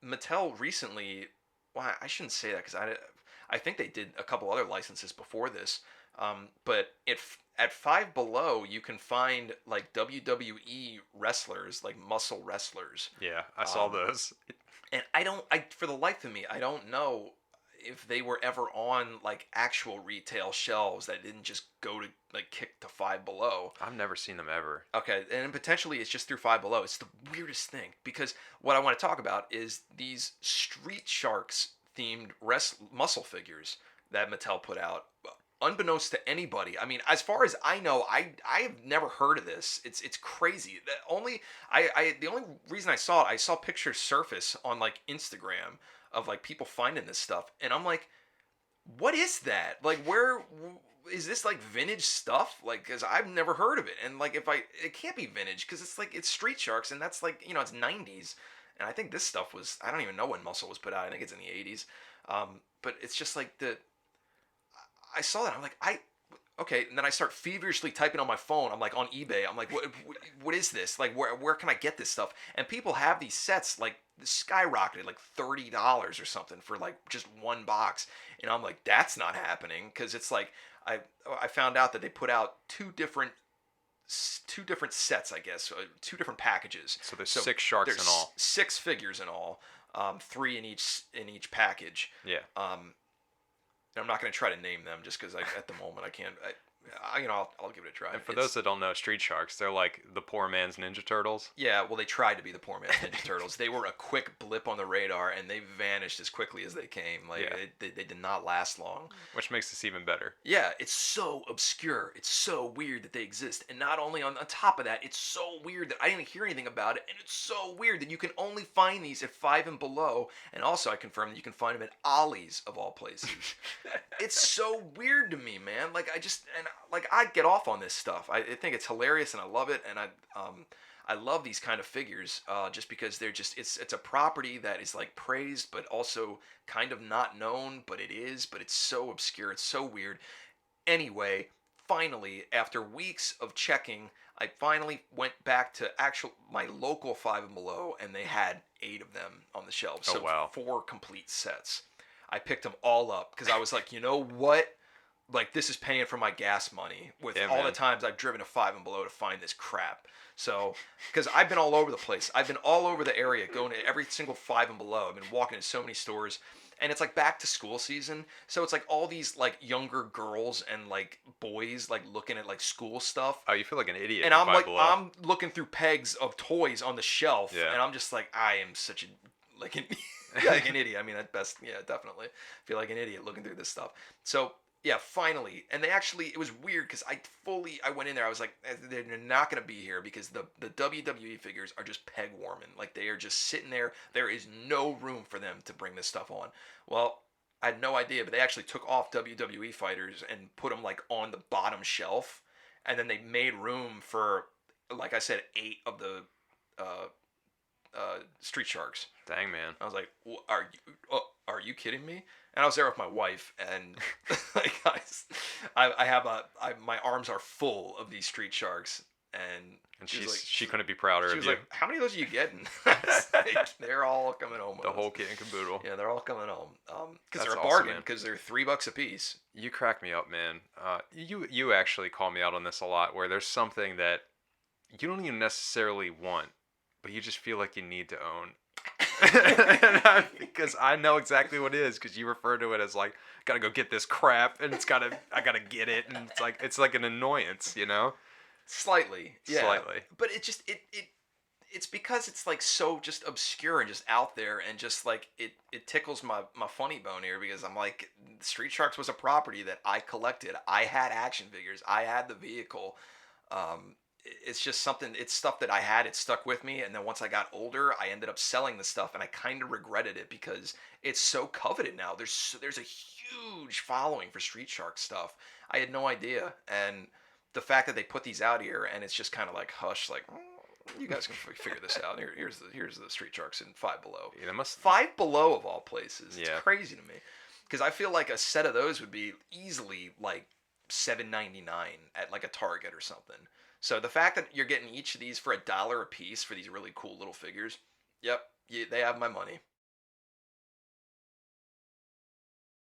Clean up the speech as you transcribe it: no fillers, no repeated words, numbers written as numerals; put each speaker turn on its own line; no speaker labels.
Mattel recently, well, I shouldn't say that because I think they did a couple other licenses before this. But at Five Below, you can find like WWE wrestlers, like muscle wrestlers.
Yeah, I saw
Um,
those.
and I for the life of me, I don't know if they were ever on like actual retail shelves that didn't just go to like kick to Five Below.
I've never seen them ever.
Okay, and potentially it's just through Five Below. It's the weirdest thing because what I want to talk about is these Street Sharks themed muscle figures that Mattel put out. Unbeknownst to anybody, I mean, as far as I know, I have never heard of this. It's crazy. The only reason I saw it, I saw pictures surface on like Instagram of like people finding this stuff, and I'm like, what is that? Like, where is this like vintage stuff? Like, because I've never heard of it, and like, it can't be vintage because it's like it's Street Sharks, and that's like it's '90s, and I think this stuff was I don't even know when Muscle was put out. I think it's in the '80s, but it's just like I saw that I'm like okay, and then I start feverishly typing on my phone. I'm like on eBay. I'm like, what is this? Like, where can I get this stuff? And people have these sets like skyrocketed like $30 or something for like just one box, and I'm like, that's not happening because it's like I found out that they put out two different sets, I guess, two different packages.
So there's 6 sharks in all.
6 figures in all, three in each package.
Yeah.
I'm not going to try to name them just because at the moment I can't. I'll give it a try.
And for those that don't know, Street Sharks, they're like the poor man's Ninja Turtles.
Yeah, well, they tried to be the poor man's Ninja Turtles. They were a quick blip on the radar, and they vanished as quickly as they came. Like
Yeah.
they did not last long.
Which makes this even better.
Yeah, it's so obscure. It's so weird that they exist, and not only on top of that, it's so weird that I didn't hear anything about it, and it's so weird that you can only find these at Five and Below, and also I confirm that you can find them at Ollie's of all places. It's so weird to me, man. Like I get off on this stuff. I think it's hilarious and I love it, and I love these kind of figures just because they're just it's a property that is like praised but also kind of not known, but it is, but it's so obscure, it's so weird. Anyway, finally, after weeks of checking, I finally went back to my local Five and Below, and they had 8 of them on the shelves.
Oh,
So
wow.
4 complete sets. I picked them all up because I was like, you know what? Like, this is paying for my gas money with
Yeah,
all
man.
the times I've driven to Five and Below to find this crap. So, because I've been all over the place. I've been all over the area, going to every single Five and Below. I've been walking to so many stores, and it's like back to school season. So it's like all these like younger girls and like boys like looking at like school stuff.
Oh, you feel like an idiot.
And
in
I'm
Five
like,
Below.
I'm looking through pegs of toys on the shelf,
Yeah.
and I'm just like, I am such a like an like an idiot. I mean, at best, yeah, definitely feel like an idiot looking through this stuff. So yeah, finally, and it was weird because I went in there. I was like, they're not gonna be here because the WWE figures are just peg warming. Like they are just sitting there. There is no room for them to bring this stuff on. Well, I had no idea, but they actually took off WWE fighters and put them like on the bottom shelf, and then they made room for, like I said, 8 of the uh, Street Sharks.
Dang, man.
I was like, are you kidding me? And I was there with my wife, and like my arms are full of these Street Sharks, and
And
she was like,
she couldn't be prouder
she
of
was
you.
like, how many of those are you getting? I was like, they're all coming home.
The
with
whole
us.
kit and caboodle.
Yeah, they're all coming home. Because
That's
they're a
awesome,
bargain.
man.
Because they're $3 a piece.
You crack me up, man. You actually call me out on this a lot, where there's something that you don't even necessarily want, but you just feel like you need to own. Because I know exactly what it is, because you refer to it as like, gotta go get this crap, and I gotta get it, and it's like an annoyance, you know?
Slightly, yeah.
Slightly.
But it's because it's like so just obscure and just out there, and just like it tickles my funny bone here, because I'm like, Street Sharks was a property that I collected. I had action figures. I had the vehicle. It's just something. It's stuff that I had. It stuck with me, and then once I got older, I ended up selling the stuff, and I kind of regretted it because it's so coveted now. There's a huge following for Street Shark stuff. I had no idea, and the fact that they put these out here, and it's just kind of like hush, like, you guys can figure this out. Here's the Street Sharks in Five Below.
Yeah,
Five Below of all places. It's
Yeah.
crazy to me, because I feel like a set of those would be easily like $7.99 at like a Target or something. So the fact that you're getting each of these for $1 a piece for these really cool little figures, yep, they have my money.